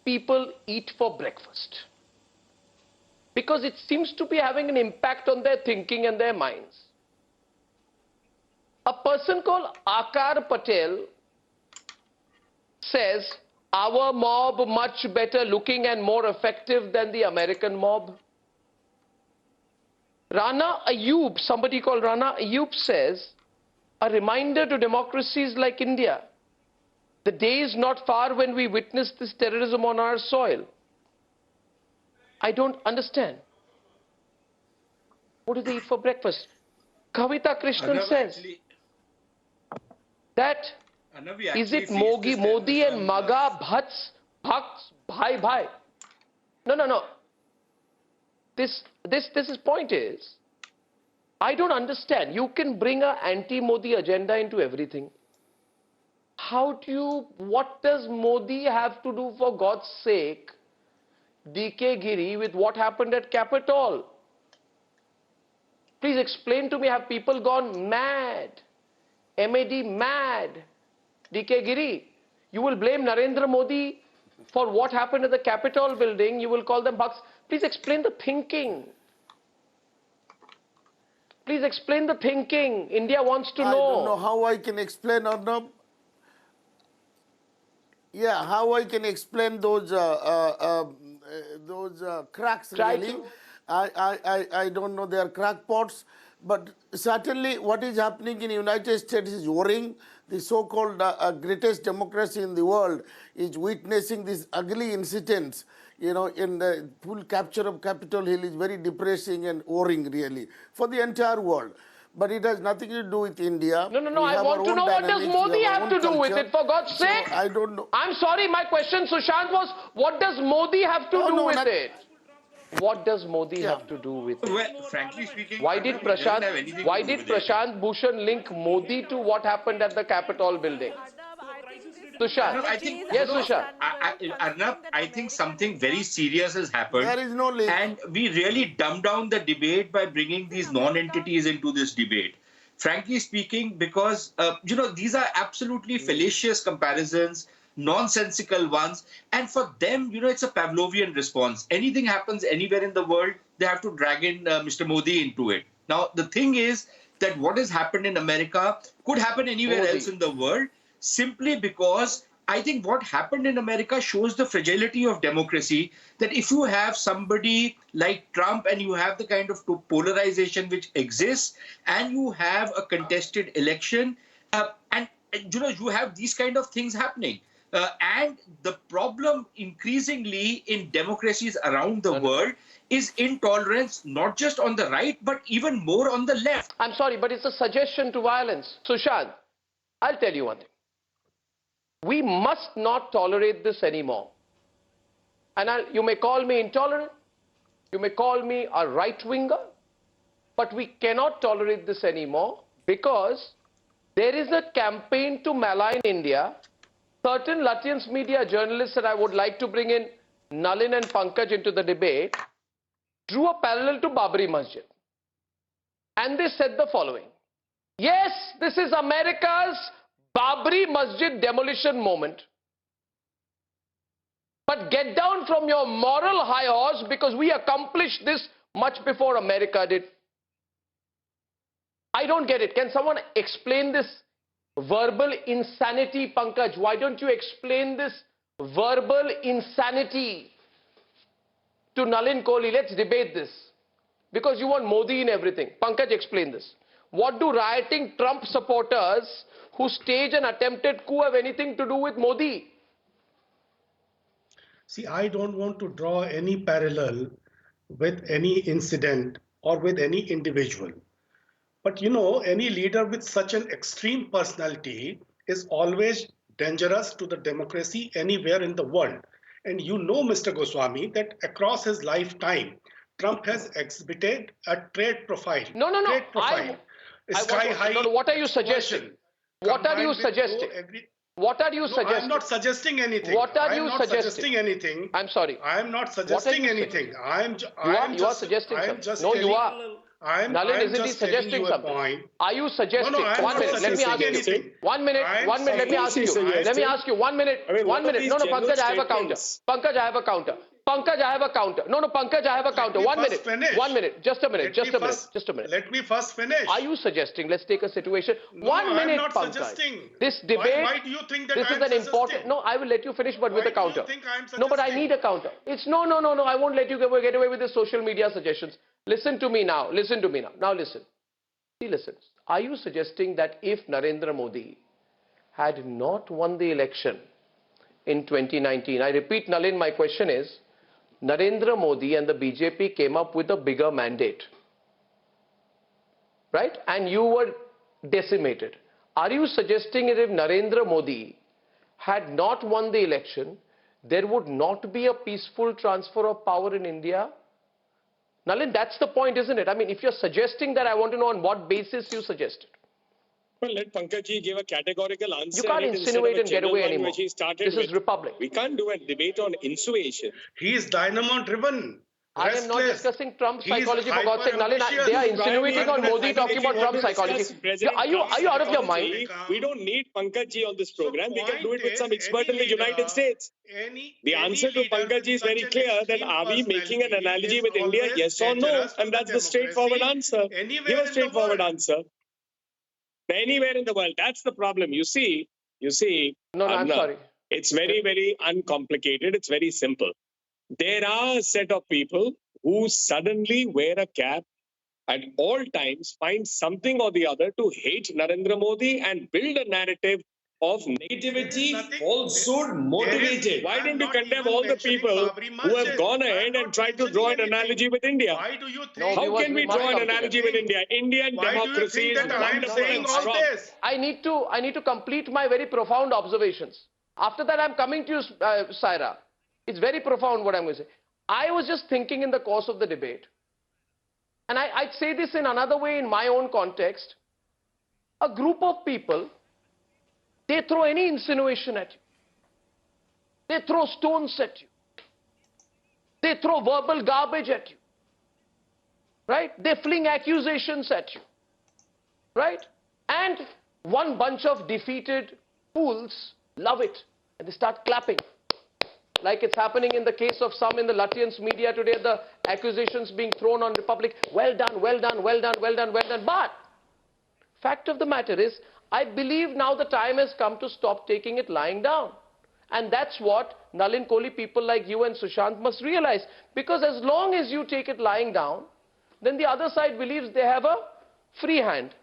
people eat for breakfast? Because it seems to be having an impact on their thinking and their minds. A person called Akar Patel says, our mob much better looking and more effective than the American mob. Rana Ayub, somebody called Rana Ayub says, a reminder to democracies like India, the day is not far when we witness this terrorism on our soil. I don't understand. What do they eat for breakfast? Kavita Krishnan says that is it Modi and Maga Bhats Bhai. No. This point is, I don't understand. You can bring an anti-Modi agenda into everything. What does Modi have to do, for God's sake, DK Giri, with what happened at Capitol? Please explain to me, have people gone mad? MAD mad? DK Giri, you will blame Narendra Modi for what happened at the Capitol building. You will call them bugs. Please explain the thinking. Please explain the thinking. India wants to know. I don't know how I can explain, Arnab. Yeah, how I can explain those cracks, really. I don't know, they are crackpots. But certainly what is happening in the United States is worrying. The so-called greatest democracy in the world is witnessing these ugly incidents. You know, in the full capture of Capitol Hill is very depressing and worrying, really, for the entire world. But it has nothing to do with India. No. I want to know, what does Modi have to do with it, for God's sake? I don't know. I'm sorry, my question, Sushant, was what does Modi have to do with it? What does Modi have to do with it? Well, frankly speaking, Why did Prashant Bhushan link Modi to what happened at the Capitol building? Sushant. Yes, Sushant. Arnab, I think something very serious has happened. There is no link. And we really dumb down the debate by bringing these non-entities into this debate. Frankly speaking, because, these are absolutely fallacious comparisons, nonsensical ones. And for them, it's a Pavlovian response. Anything happens anywhere in the world, they have to drag in Mr. Modi into it. Now, the thing is that what has happened in America could happen anywhere else in the world, simply because I think what happened in America shows the fragility of democracy, that if you have somebody like Trump and you have the kind of polarization which exists and you have a contested election and you have these kind of things happening. And the problem increasingly in democracies around the world is intolerance, not just on the right, but even more on the left. I'm sorry, but it's a suggestion to violence. Sushant, I'll tell you one thing. We must not tolerate this anymore. And you may call me intolerant, you may call me a right-winger, but we cannot tolerate this anymore, because there is a campaign to malign India. Certain Lutyens media journalists that I would like to bring in, Nalin and Pankaj, into the debate, drew a parallel to Babri Masjid. And they said the following: yes, this is America's Babri Masjid demolition moment. But get down from your moral high horse, because we accomplished this much before America did. I don't get it. Can someone explain this verbal insanity, Pankaj? Why don't you explain this verbal insanity to Nalin Kohli? Let's debate this. Because you want Modi in everything. Pankaj, explain this. What do rioting Trump supporters who stage an attempted coup have anything to do with Modi? See, I don't want to draw any parallel with any incident or with any individual. But any leader with such an extreme personality is always dangerous to the democracy anywhere in the world. And Mr. Goswami, that across his lifetime, Trump has exhibited a trait profile. No. Sky high. What are you suggesting? What are you suggesting? What are you No, suggesting? I'm not suggesting anything. What are I'm you not suggesting? anything. I'm sorry. I am not suggesting you anything. You are suggesting something. No, you are. Nalin, isn't he suggesting something? Are you suggesting? No, I'm one not minute. Let me ask you. anything. 1 minute. I'm 1 minute. Let me ask you. suggesting. Let me ask you. 1 minute. I mean, 1 what are minute. these No, general Pankaj, I have a counter. statements? Pankaj, I have a counter. Pankaj, I have a counter. No, Pankaj, I have a counter. me 1 first minute. finish. 1 minute. Just a minute. Let Just me a minute. first- Just a minute. Let me first finish. Are you suggesting? Let's take a situation. No, 1 minute, I'm not Pankaj. suggesting. This debate. Why do you think that this I'm is an important. suggesting? No, I will let you finish, but with Why a do you counter. think I'm No, but I suggesting? need a counter. It's no. I won't let you get away with the social media suggestions. Listen to me now. Listen to me now. Now listen. See, listen. Are you suggesting that if Narendra Modi had not won the election in 2019, I repeat, Nalin, my question is, Narendra Modi and the BJP came up with a bigger mandate, right? And you were decimated. Are you suggesting that if Narendra Modi had not won the election, there would not be a peaceful transfer of power in India? Nalin, that's the point, isn't it? I mean, if you're suggesting that, I want to know on what basis you suggested. Well, let Pankaj ji give a categorical answer. You can't instead of insinuate a and get general away one anymore. which he started This is with. Republic. We can't do a debate on insuation. He is dynamo driven. I am not discussing Trump's psychology, for God's sake. Nalin, they are insinuating on Modi talking about Trump's psychology. Are you out of your mind? We don't need Pankaj ji on this program. We can do it with some expert in the United States. The answer to Pankaj ji is very clear that are we making an analogy with India, yes or no? And that's the straightforward answer. Give a straightforward answer. Anywhere in the world. That's the problem. You see, No, I'm Arnab, sorry. it's very uncomplicated. It's very simple. There are a set of people who suddenly wear a cap at all times, find something or the other to hate Narendra Modi and build a narrative of negativity, falsehood, motivated. Why don't you condemn all the people who have gone ahead and tried to draw an analogy with India? Why do you No, think? How viewers, can we we must draw an come to analogy that. with India? Indian Why do you democracy think is that I'm wonderful saying and all strong. this? I need to complete my very profound observations. After that, I'm coming to you, Saira. It's very profound what I'm going to say. I was just thinking in the course of the debate, and I'd say this in another way in my own context. A group of people, they throw any insinuation at you. They throw stones at you. They throw verbal garbage at you. Right? They fling accusations at you. Right? And one bunch of defeated fools love it. And they start clapping. Like it's happening in the case of some in the Latvian media today, the accusations being thrown on Republic. Well done, well done, well done, well done, well done. But fact of the matter is, I believe now the time has come to stop taking it lying down. And that's what Nalin Kohli people like you and Sushant must realize. Because as long as you take it lying down, then the other side believes they have a free hand.